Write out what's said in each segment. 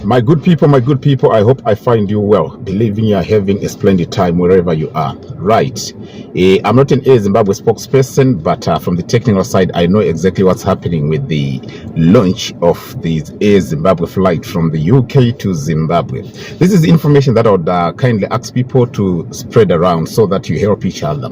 My good people, I hope I find you well. Believing you are having a splendid time wherever you are. Right. I'm not an Air Zimbabwe spokesperson, but from the technical side, I know exactly what's happening with the launch of the Air Zimbabwe flight from the UK to Zimbabwe. This is information that I would kindly ask people to spread around so that you help each other.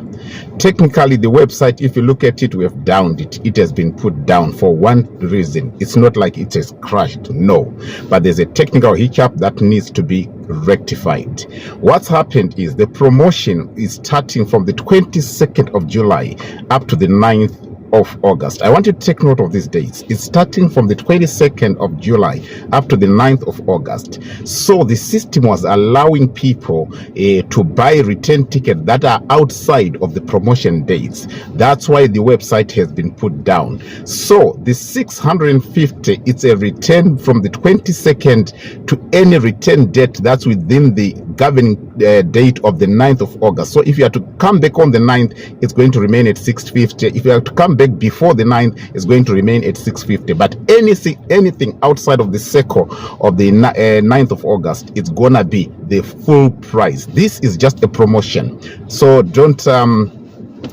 Technically, the website, if you look at it, we have downed it. It has been put down for one reason. It's not like it has crashed, no. But there's a technical hiccup that needs to be rectified. What's happened is the promotion is starting from the 22nd of July up to the 9th of August. I want you to take note of these dates. It's starting from the 22nd of July up to the 9th of August. So the system was allowing people to buy return tickets that are outside of the promotion dates. That's why the website has been put down. So the 650, it's a return from the 22nd to any return date that's within the governing date of the 9th of August. So if you are to come back on the 9th, it's going to remain at 650. If you are to come back before the 9th, it's going to remain at 650. But anything outside of the circle of the 9th of August, it's gonna be the full price. This is just a promotion. So don't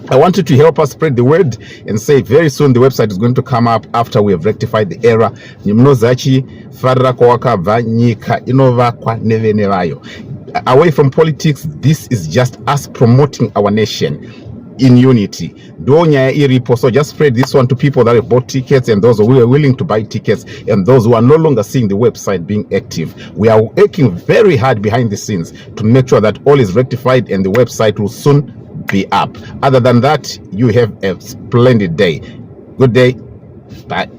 I want you to help us spread the word and say very soon the website is going to come up after we have rectified the error. Away from politics, this is just us promoting our nation in unity. So just spread this one to people that have bought tickets and those who are willing to buy tickets and those who are no longer seeing the website being active. We are working very hard behind the scenes to make sure that all is rectified and the website will soon be up. Other than that, you have a splendid day. Good day. Bye.